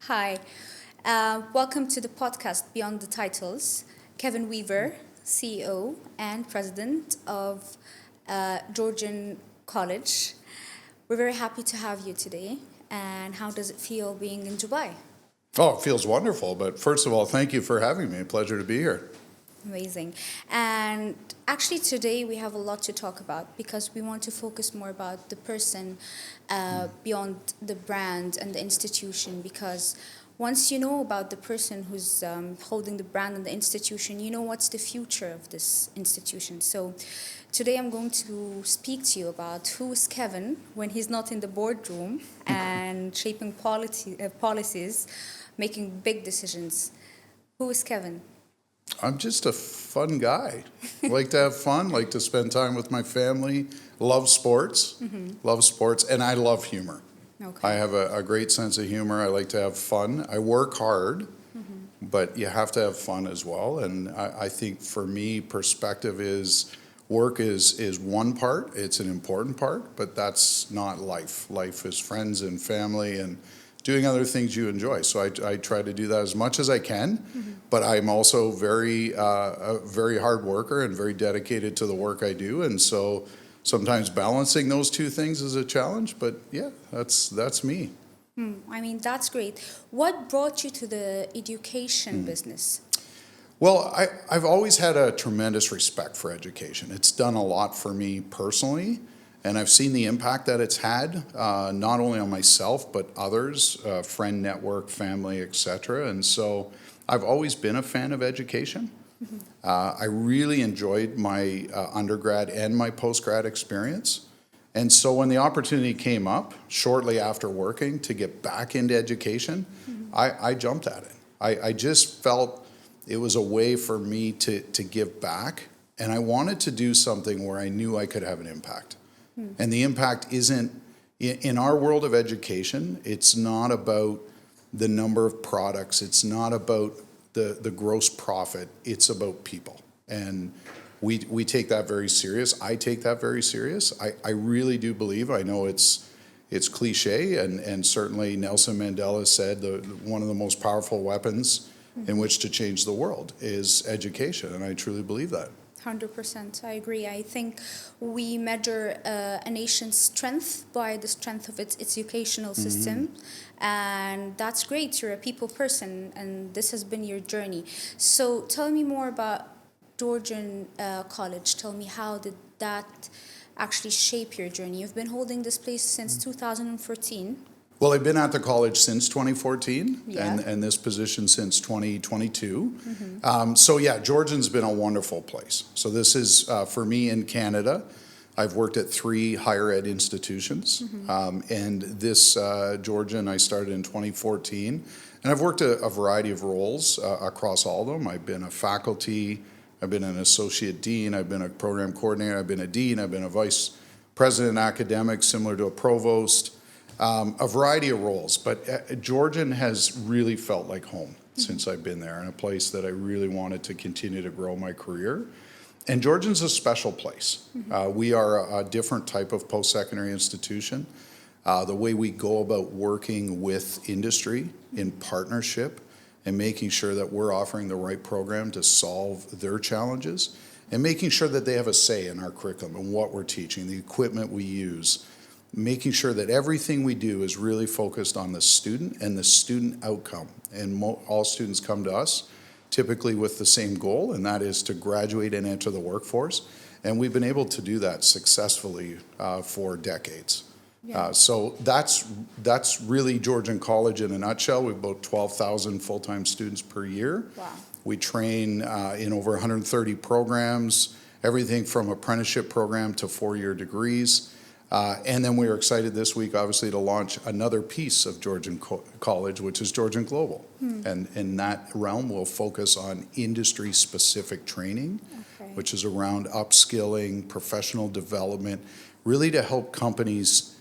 Hi, welcome to the podcast Beyond the Titles. Kevin Weaver, CEO and President of Georgian College. We're very happy to have you today. And how does it feel being in Dubai? Oh, it feels wonderful. But first of all, thank you for having me. Pleasure to be here. Amazing. And actually, today we have a lot to talk about because we want to focus more about the person beyond the brand and the institution. Because once you know about the person who's holding the brand and the institution, you know what's the future of this institution. So today I'm going to speak to you about who is Kevin when he's not in the boardroom and shaping policies, making big decisions. Who is Kevin? I'm just a fun guy. Like to have fun, like to spend time with my family, love sports, and I love humor. Okay. I have a great sense of humor. I like to have fun. I work hard, but you have to have fun as well. And I think for me, perspective is work is one part. It's an important part, but that's not life. Life is friends and family and doing other things you enjoy. So I try to do that as much as I can, but I'm also a very hard worker and very dedicated to the work I do. And so sometimes balancing those two things is a challenge, but yeah, that's me. I mean, that's great. What brought you to the education business? Well, I've always had a tremendous respect for education. It's done a lot for me personally, and I've seen the impact that it's had, not only on myself, but others, friend network, family, etc. And so I've always been a fan of education. I really enjoyed my undergrad and my postgrad experience. And so when the opportunity came up shortly after working to get back into education, I jumped at it. I just felt it was a way for me to give back. And I wanted to do something where I knew I could have an impact. And the impact isn't, in our world of education, it's not about the number of products. It's not about the gross profit. It's about people. And we take that very serious. I take that very serious. I really do believe, I know it's cliche, and certainly Nelson Mandela said one of the most powerful weapons in which to change the world is education. And I truly believe that. 100%. I agree. I think we measure a nation's strength by the strength of its educational system. And that's great. You're a people person, and this has been your journey. So tell me more about Georgian College. Tell me, how did that actually shape your journey? You've been holding this place since 2014. Well, I've been at the college since 2014 Yeah. and this position since 2022. So yeah, Georgian's been a wonderful place. So this is, for me in Canada, I've worked at 3 higher ed institutions. And this Georgian I started in 2014. And I've worked a variety of roles across all of them. I've been a faculty, I've been an associate dean, I've been a program coordinator, I've been a dean, I've been a vice president academic, similar to a provost. A variety of roles, but Georgian has really felt like home since I've been there, and a place that I really wanted to continue to grow my career. And Georgian's a special place. We are a different type of post-secondary institution. The way we go about working with industry in partnership and making sure that we're offering the right program to solve their challenges and making sure that they have a say in our curriculum and what we're teaching, the equipment we use, making sure that everything we do is really focused on the student and the student outcome. And all students come to us typically with the same goal, and that is to graduate and enter the workforce. And we've been able to do that successfully for decades. Yeah. So that's really Georgian College in a nutshell. We have about 12,000 full-time students per year. Wow. We train in over 130 programs, everything from apprenticeship program to 4-year degrees. And then we are excited this week, obviously, to launch another piece of Georgian College, which is Georgian Global. And in that realm, we'll focus on industry-specific training, which is around upskilling, professional development, really to help companies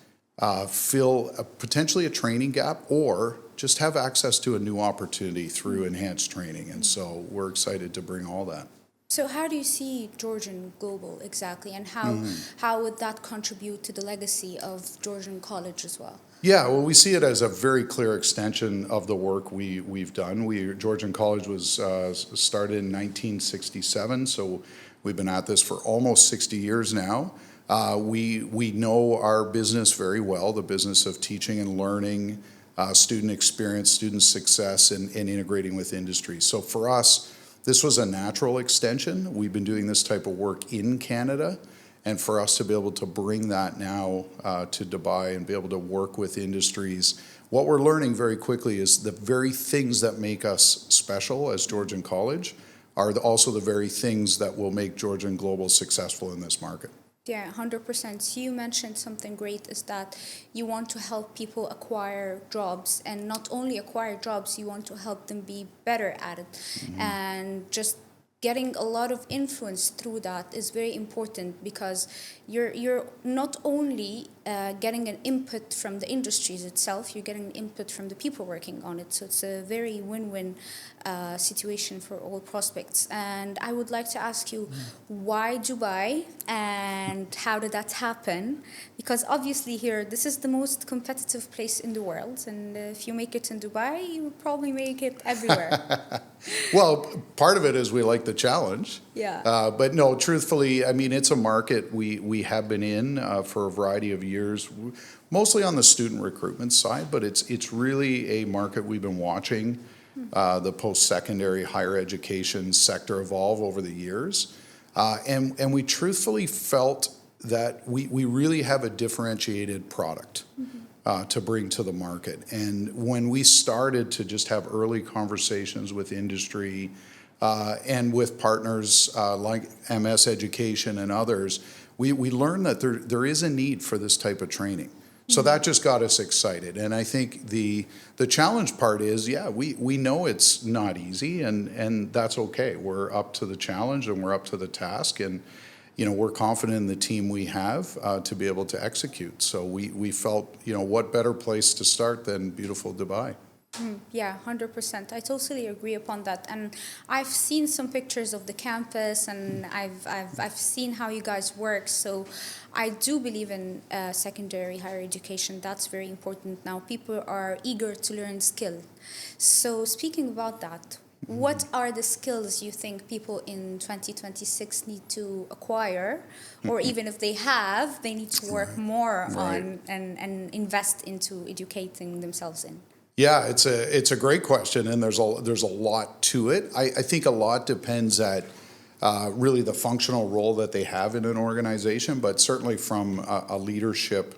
fill potentially a training gap or just have access to a new opportunity through enhanced training. And so we're excited to bring all that. So how do you see Georgian Global exactly, and how would that contribute to the legacy of Georgian College as well? Yeah, well, we see it as a very clear extension of the work we've done. Georgian College was started in 1967, so we've been at this for almost 60 years now. We know our business very well, the business of teaching and learning, student experience, student success, and integrating with industry. So for us, this was a natural extension. We've been doing this type of work in Canada. And for us to be able to bring that now to Dubai and be able to work with industries, what we're learning very quickly is the very things that make us special as Georgian College are also the very things that will make Georgian Global successful in this market. Yeah, 100%. So you mentioned something great is that you want to help people acquire jobs, and not only acquire jobs, you want to help them be better at it. And just getting a lot of influence through that is very important, because you're not only getting an input from the industries itself, you're getting input from the people working on it. So it's a very win-win situation for all prospects. And I would like to ask you, why Dubai, and how did that happen? Because obviously here, this is the most competitive place in the world, and if you make it in Dubai, you will probably make it everywhere. Well, part of it is we like the challenge. Yeah. But no, truthfully, I mean, it's a market we have been in for a variety of years, mostly on the student recruitment side, but it's really a market we've been watching the post-secondary higher education sector evolve over the years. And we truthfully felt that we really have a differentiated product to bring to the market. And when we started to just have early conversations with industry and with partners like MS Education and others, we learned that there is a need for this type of training. So that just got us excited. And I think the challenge part is, yeah, we know it's not easy, and that's okay. We're up to the challenge and we're up to the task, and we're confident in the team we have to be able to execute. So we felt, what better place to start than beautiful Dubai? Yeah, 100%. I totally agree upon that. And I've seen some pictures of the campus, and I've seen how you guys work. So I do believe in secondary higher education. That's very important now. People are eager to learn skill. So speaking about that, what are the skills you think people in 2026 need to acquire, or even if they have, they need to work more on and invest into educating themselves in? Yeah, it's a great question, and there's a lot to it. I think a lot depends at really the functional role that they have in an organization, but certainly from a leadership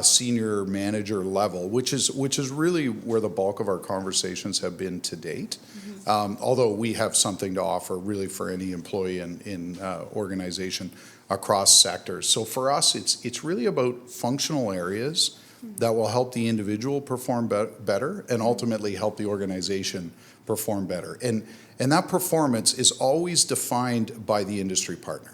senior manager level, which is really where the bulk of our conversations have been to date. Although we have something to offer really for any employee in organization across sectors. So for us, it's really about functional areas that will help the individual perform better and ultimately help the organization perform better. And that performance is always defined by the industry partner.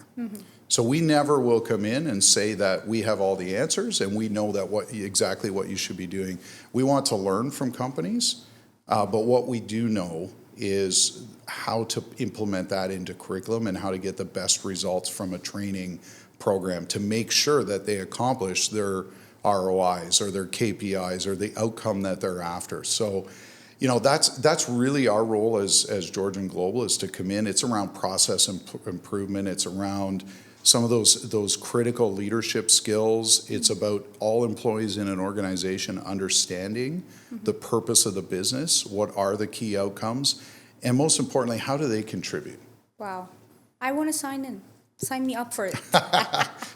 So we never will come in and say that we have all the answers and we know that exactly what you should be doing. We want to learn from companies, but what we do know is how to implement that into curriculum and how to get the best results from a training program to make sure that they accomplish their ROIs or their KPIs or the outcome that they're after. So, that's really our role as Georgian Global, is to come in. It's around process improvement. It's around some of those critical leadership skills. It's about all employees in an organization understanding the purpose of the business, what are the key outcomes, and most importantly, how do they contribute? Wow. I want to sign in. Sign me up for it.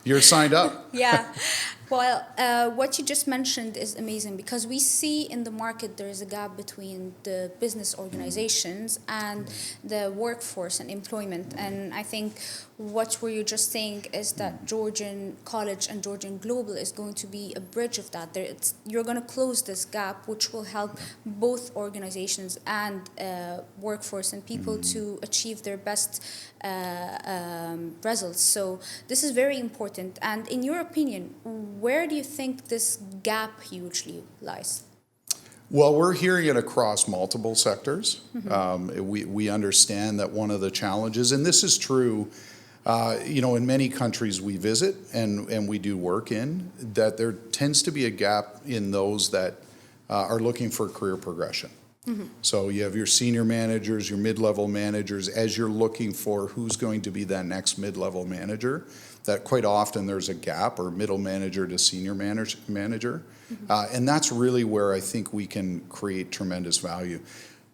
You're signed up. Yeah. Well, what you just mentioned is amazing, because we see in the market there is a gap between the business organizations and the workforce and employment. And I think what were you just saying is that Georgian College and Georgian Global is going to be a bridge of that. You're going to close this gap, which will help both organizations and workforce and people to achieve their best results. So this is very important. And in your opinion, where do you think this gap hugely lies? Well, we're hearing it across multiple sectors. We understand that one of the challenges, and this is true, in many countries we visit and we do work in, that there tends to be a gap in those that are looking for career progression. So you have your senior managers, your mid-level managers, as you're looking for who's going to be that next mid-level manager, that quite often there's a gap, or middle manager to senior manager. And that's really where I think we can create tremendous value.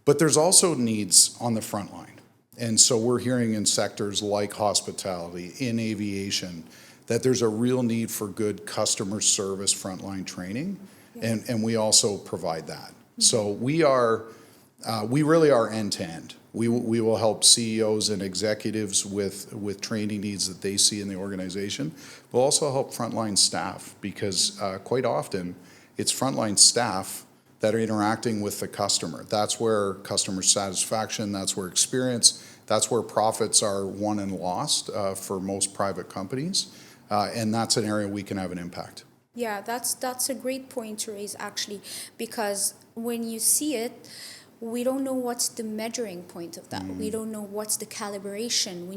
But there's also needs on the front line. And so we're hearing in sectors like hospitality, in aviation, that there's a real need for good customer service frontline training, and we also provide that. So we really are end-to-end. We will help CEOs and executives with training needs that they see in the organization. We'll also help frontline staff, because quite often it's frontline staff that are interacting with the customer. That's where customer satisfaction, that's where experience, that's where profits are won and lost for most private companies. And that's an area we can have an impact. Yeah, that's a great point to raise, actually, because when you see it, we don't know what's the measuring point of that. We don't know what's the calibration. We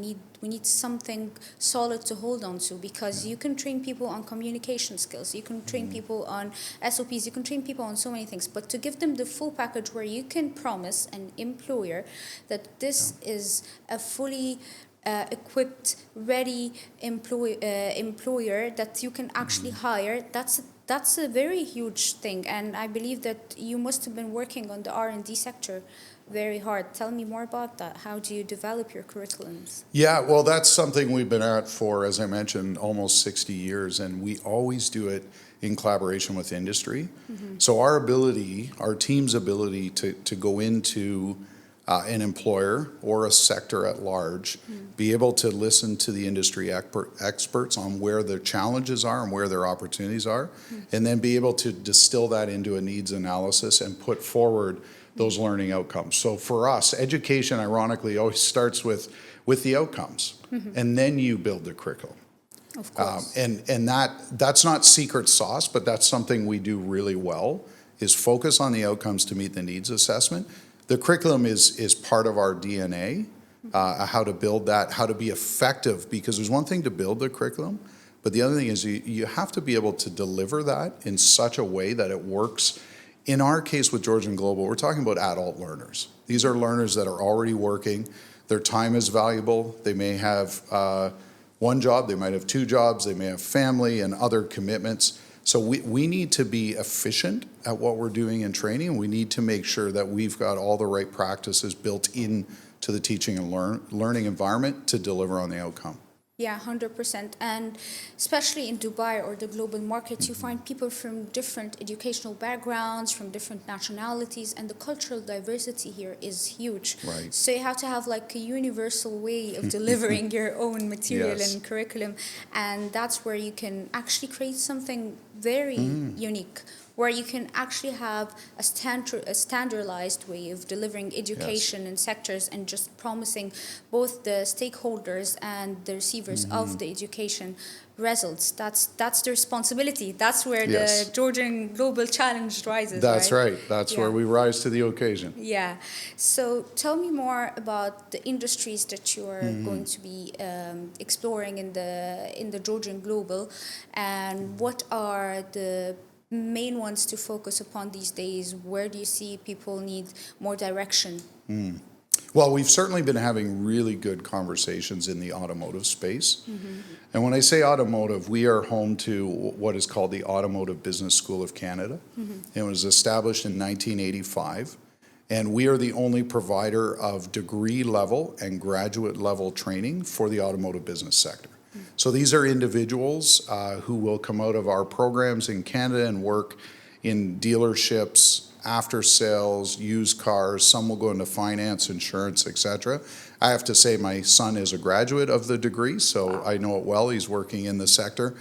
need something solid to hold on to, because you can train people on communication skills, you can train people on SOPs, you can train people on so many things, but to give them the full package where you can promise an employer that this is a fully equipped, ready employer that you can actually hire, that's a very huge thing. And I believe that you must have been working on the R&D sector very hard. Tell me more about that. How do you develop your curriculums? Yeah, well, that's something we've been at for, as I mentioned, almost 60 years, and we always do it in collaboration with industry. So our team's ability to go into an employer or a sector at large, be able to listen to the industry experts on where their challenges are and where their opportunities are, and then be able to distill that into a needs analysis and put forward those learning outcomes. So for us, education, ironically, always starts with the outcomes, and then you build the curriculum. Of course. And that's not secret sauce, but that's something we do really well, is focus on the outcomes to meet the needs assessment. The curriculum is part of our DNA, how to build that, how to be effective, because there's one thing to build the curriculum, but the other thing is you have to be able to deliver that in such a way that it works. In our case with Georgian Global, we're talking about adult learners. These are learners that are already working. Their time is valuable. They may have one job, they might have two jobs, they may have family and other commitments. So we need to be efficient at what we're doing in training. We need to make sure that we've got all the right practices built into the teaching and learning environment to deliver on the outcome. Yeah, 100%. And especially in Dubai or the global markets, you find people from different educational backgrounds, from different nationalities, and the cultural diversity here is huge. Right. So you have to have like a universal way of delivering your own material Yes. and curriculum. And that's where you can actually create something very unique, where you can actually have a standardized way of delivering education in sectors and just promising both the stakeholders and the receivers of the education results. That's the responsibility. That's where Yes. the Georgian Global Challenge rises. That's right. That's where we rise to the occasion. Yeah. So tell me more about the industries that you are going to be exploring in the Georgian Global, and what are the main ones to focus upon these days? Where do you see people need more direction? Well, we've certainly been having really good conversations in the automotive space. And when I say automotive, we are home to what is called the Automotive Business School of Canada. It was established in 1985. And we are the only provider of degree level and graduate level training for the automotive business sector. So these are individuals who will come out of our programs in Canada and work in dealerships, after sales, used cars. Some will go into finance, insurance, etc. I have to say my son is a graduate of the degree, so I know it well. He's working in the sector.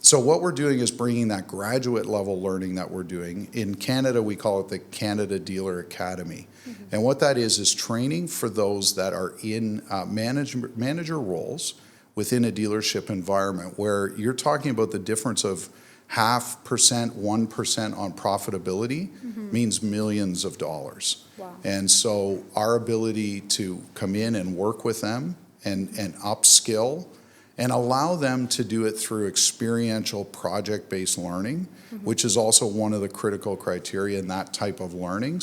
So what we're doing is bringing that graduate level learning that we're doing. In Canada, we call it the Canada Dealer Academy. And what that is training for those that are in manager roles within a dealership environment, where you're talking about the difference of 0.5%, 1% on profitability means millions of dollars. Wow. And so our ability to come in and work with them and upskill and allow them to do it through experiential project-based learning, which is also one of the critical criteria in that type of learning.